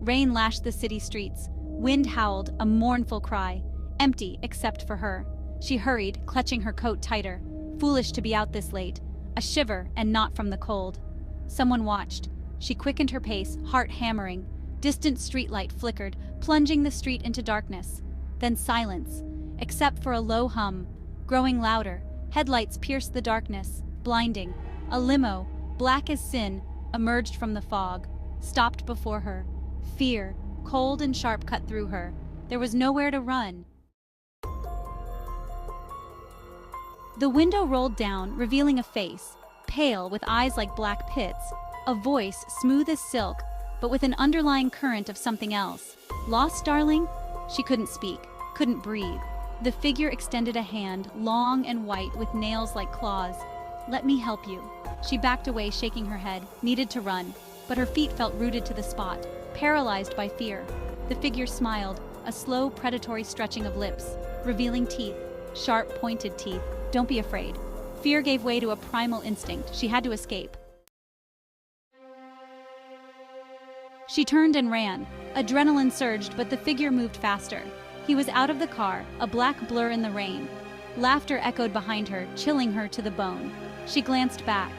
Rain lashed the city streets. Wind howled, a mournful cry, empty except for her. She hurried, clutching her coat tighter. Foolish to be out this late. A shiver, and not from the cold. Someone watched. She quickened her pace, heart hammering. Distant streetlight flickered, plunging the street into darkness. Then silence, except for a low hum. Growing louder, headlights pierced the darkness, blinding. A limo, black as sin, emerged from the fog, stopped before her. Fear, cold and sharp, cut through her. There was nowhere to run. The window rolled down, revealing a face, pale with eyes like black pits, a voice smooth as silk, but with an underlying current of something else. Lost, darling? She couldn't speak, couldn't breathe. The figure extended a hand, long and white with nails like claws. Let me help you. She backed away, shaking her head, needed to run, but her feet felt rooted to the spot, paralyzed by fear. The figure smiled, a slow, predatory stretching of lips, revealing teeth, sharp, pointed teeth. Don't be afraid. Fear gave way to a primal instinct. She had to escape. She turned and ran. Adrenaline surged, but the figure moved faster. He was out of the car, a black blur in the rain. Laughter echoed behind her, chilling her to the bone. She glanced back.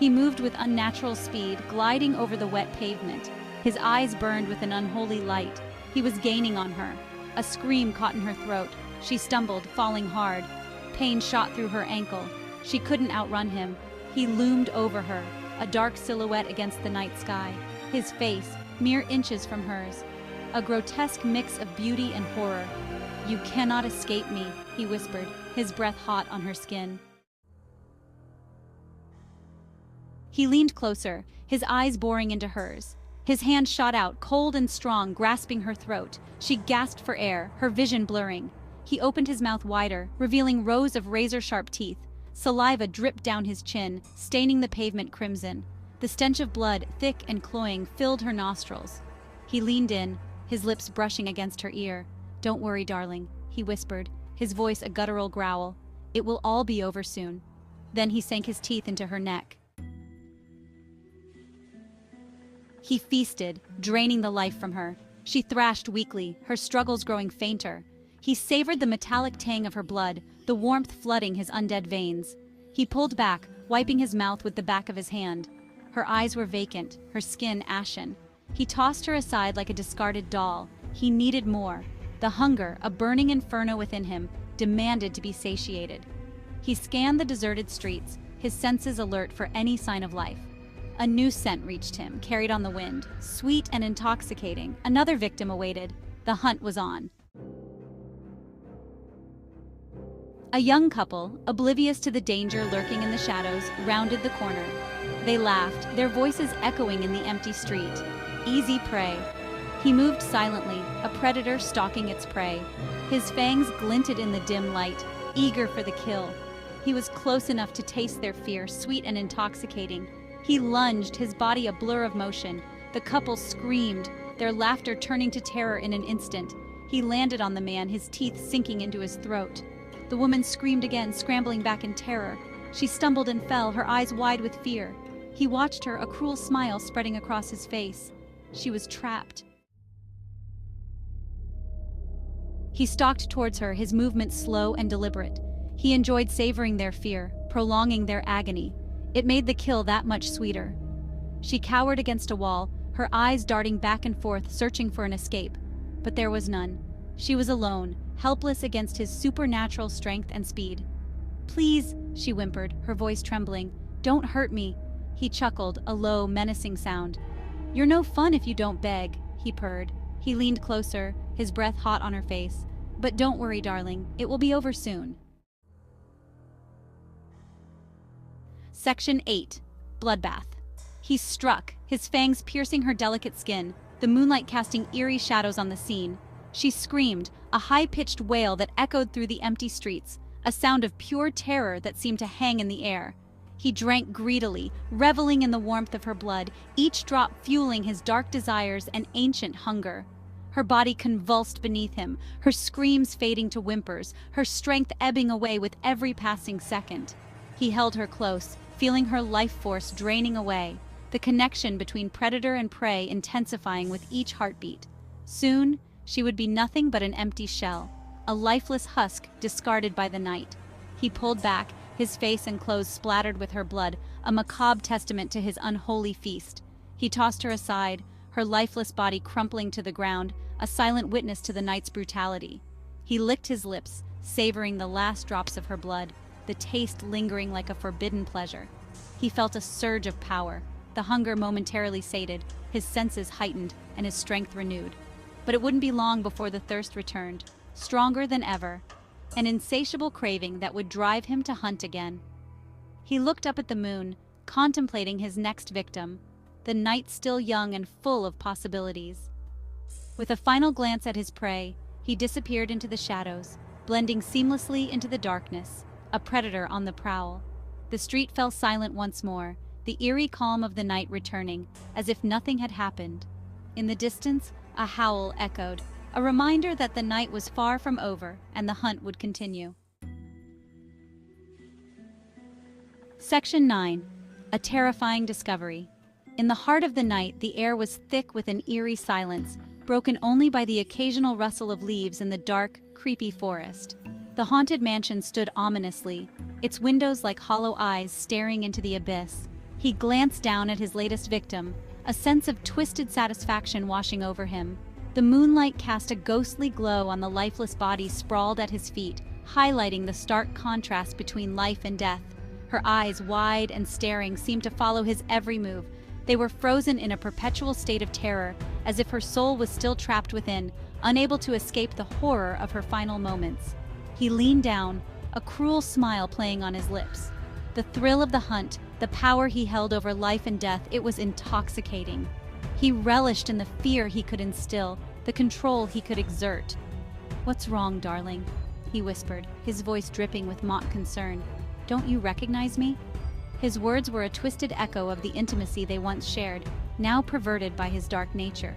He moved with unnatural speed, gliding over the wet pavement. His eyes burned with an unholy light. He was gaining on her. A scream caught in her throat. She stumbled, falling hard. Pain shot through her ankle. She couldn't outrun him. He loomed over her, a dark silhouette against the night sky. His face, mere inches from hers. A grotesque mix of beauty and horror. "You cannot escape me," he whispered, his breath hot on her skin. He leaned closer, his eyes boring into hers. His hand shot out, cold and strong, grasping her throat. She gasped for air, her vision blurring. He opened his mouth wider, revealing rows of razor-sharp teeth. Saliva dripped down his chin, staining the pavement crimson. The stench of blood, thick and cloying, filled her nostrils. He leaned in, his lips brushing against her ear. "Don't worry, darling," he whispered, his voice a guttural growl. "It will all be over soon." Then he sank his teeth into her neck. He feasted, draining the life from her. She thrashed weakly, her struggles growing fainter. He savored the metallic tang of her blood, the warmth flooding his undead veins. He pulled back, wiping his mouth with the back of his hand. Her eyes were vacant, her skin ashen. He tossed her aside like a discarded doll. He needed more. The hunger, a burning inferno within him, demanded to be satiated. He scanned the deserted streets, his senses alert for any sign of life. A new scent reached him, carried on the wind, sweet and intoxicating. Another victim awaited. The hunt was on. A young couple, oblivious to the danger lurking in the shadows, rounded the corner. They laughed, their voices echoing in the empty street. Easy prey. He moved silently, a predator stalking its prey. His fangs glinted in the dim light, eager for the kill. He was close enough to taste their fear, sweet and intoxicating. He lunged, his body a blur of motion. The couple screamed, their laughter turning to terror in an instant. He landed on the man, his teeth sinking into his throat. The woman screamed again, scrambling back in terror. She stumbled and fell, her eyes wide with fear. He watched her, a cruel smile spreading across his face. She was trapped. He stalked towards her, his movements slow and deliberate. He enjoyed savoring their fear, prolonging their agony. It made the kill that much sweeter. She cowered against a wall, her eyes darting back and forth, searching for an escape. But there was none. She was alone, helpless against his supernatural strength and speed. "Please," she whimpered, her voice trembling. "Don't hurt me." He chuckled, a low, menacing sound. "You're no fun if you don't beg," he purred. He leaned closer, his breath hot on her face. "But don't worry, darling, it will be over soon." Section 8. Bloodbath. He struck, his fangs piercing her delicate skin, the moonlight casting eerie shadows on the scene. She screamed, a high-pitched wail that echoed through the empty streets, a sound of pure terror that seemed to hang in the air. He drank greedily, reveling in the warmth of her blood, each drop fueling his dark desires and ancient hunger. Her body convulsed beneath him, her screams fading to whimpers, her strength ebbing away with every passing second. He held her close, feeling her life force draining away. the connection between predator and prey intensifying with each heartbeat. Soon, she would be nothing but an empty shell, a lifeless husk discarded by the night. He pulled back, his face and clothes splattered with her blood, a macabre testament to his unholy feast. He tossed her aside, her lifeless body crumpling to the ground, a silent witness to the night's brutality. He licked his lips, savoring the last drops of her blood, the taste lingering like a forbidden pleasure. He felt a surge of power, the hunger momentarily sated, his senses heightened, and his strength renewed. But it wouldn't be long before the thirst returned, stronger than ever, an insatiable craving that would drive him to hunt again. He looked up at the moon, contemplating his next victim, the night still young and full of possibilities. With a final glance at his prey, he disappeared into the shadows, blending seamlessly into the darkness, a predator on the prowl. The street fell silent once more, the eerie calm of the night returning, as if nothing had happened. In the distance, a howl echoed, a reminder that the night was far from over and the hunt would continue. Section 9. A terrifying discovery. In the heart of the night, the air was thick with an eerie silence, broken only by the occasional rustle of leaves in the dark, creepy forest. The haunted mansion stood ominously, its windows like hollow eyes staring into the abyss. He glanced down at his latest victim, a sense of twisted satisfaction washing over him. The moonlight cast a ghostly glow on the lifeless body sprawled at his feet, highlighting the stark contrast between life and death. Her eyes, wide and staring, seemed to follow his every move. They were frozen in a perpetual state of terror, as if her soul was still trapped within, unable to escape the horror of her final moments. He leaned down, a cruel smile playing on his lips. The thrill of the hunt, the power he held over life and death, it was intoxicating. He relished in the fear he could instill, the control he could exert. "What's wrong, darling?" he whispered, his voice dripping with mock concern. "Don't you recognize me?" His words were a twisted echo of the intimacy they once shared, now perverted by his dark nature.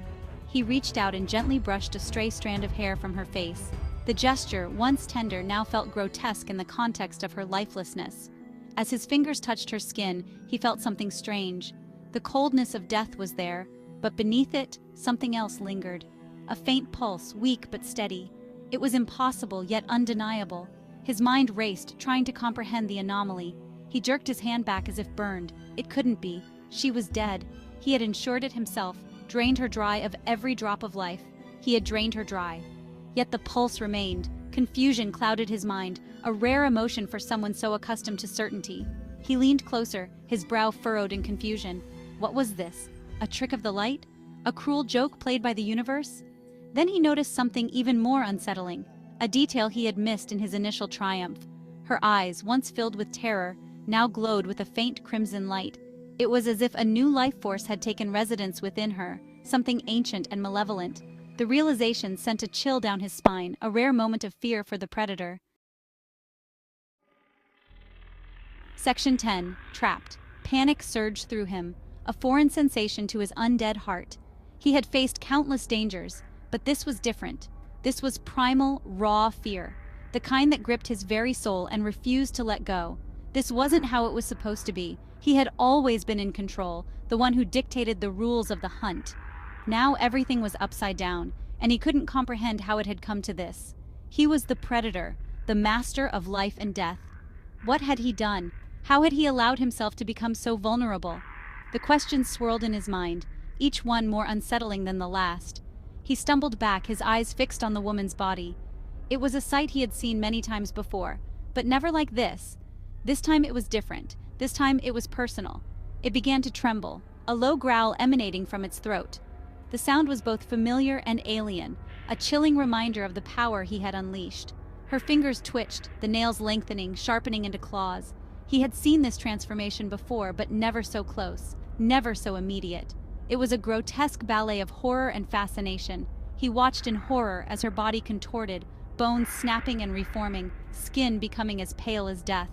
He reached out and gently brushed a stray strand of hair from her face. The gesture, once tender, now felt grotesque in the context of her lifelessness. As his fingers touched her skin, he felt something strange. The coldness of death was there, but beneath it, something else lingered. A faint pulse, weak but steady. It was impossible, yet undeniable. His mind raced, trying to comprehend the anomaly. He jerked his hand back as if burned. It couldn't be. She was dead. He had ensured it himself, drained her dry of every drop of life. He had drained her dry. Yet the pulse remained. Confusion clouded his mind, a rare emotion for someone so accustomed to certainty. He leaned closer, his brow furrowed in confusion. What was this? A trick of the light? A cruel joke played by the universe? Then he noticed something even more unsettling, a detail he had missed in his initial triumph. Her eyes, once filled with terror, now glowed with a faint crimson light. It was as if a new life force had taken residence within her, something ancient and malevolent. The realization sent a chill down his spine, a rare moment of fear for the predator. Section 10. Trapped. Panic surged through him, a foreign sensation to his undead heart. He had faced countless dangers, but this was different. This was primal, raw fear, the kind that gripped his very soul and refused to let go. This wasn't how it was supposed to be. He had always been in control, the one who dictated the rules of the hunt. Now everything was upside down, and he couldn't comprehend how it had come to this. He was the predator, the master of life and death. What had he done? How had he allowed himself to become so vulnerable? The questions swirled in his mind, each one more unsettling than the last. He stumbled back, his eyes fixed on the woman's body. It was a sight he had seen many times before, but never like this. This time it was different. This time it was personal. It began to tremble, a low growl emanating from its throat. The sound was both familiar and alien, a chilling reminder of the power he had unleashed. Her fingers twitched, the nails lengthening, sharpening into claws. He had seen this transformation before, but never so close, never so immediate. It was a grotesque ballet of horror and fascination. He watched in horror as her body contorted, bones snapping and reforming, skin becoming as pale as death.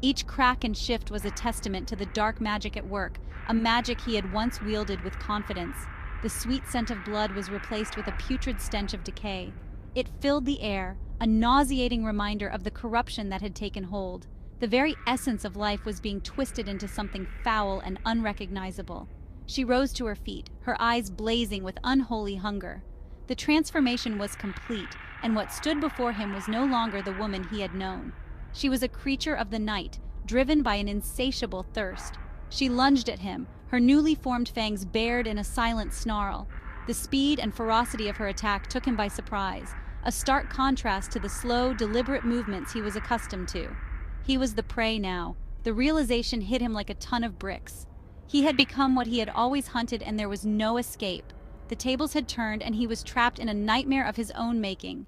Each crack and shift was a testament to the dark magic at work, a magic he had once wielded with confidence. The sweet scent of blood was replaced with a putrid stench of decay. It filled the air, a nauseating reminder of the corruption that had taken hold. The very essence of life was being twisted into something foul and unrecognizable. She rose to her feet, her eyes blazing with unholy hunger. The transformation was complete, and what stood before him was no longer the woman he had known. She was a creature of the night, driven by an insatiable thirst. She lunged at him, her newly formed fangs bared in a silent snarl. The speed and ferocity of her attack took him by surprise, a stark contrast to the slow, deliberate movements he was accustomed to. He was the prey now. The realization hit him like a ton of bricks. He had become what he had always hunted, and there was no escape. The tables had turned, and he was trapped in a nightmare of his own making.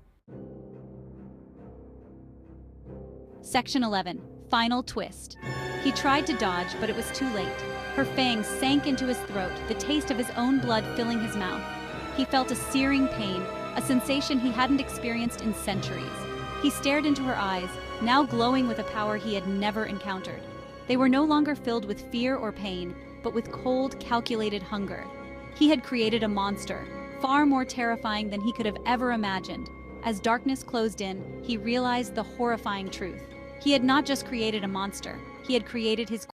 Section 11. Final twist. He tried to dodge, but it was too late. Her fangs sank into his throat, the taste of his own blood filling his mouth. He felt a searing pain, a sensation he hadn't experienced in centuries. He stared into her eyes, now glowing with a power he had never encountered. They were no longer filled with fear or pain, but with cold, calculated hunger. He had created a monster, far more terrifying than he could have ever imagined. As darkness closed in, he realized the horrifying truth. He had not just created a monster, he had created his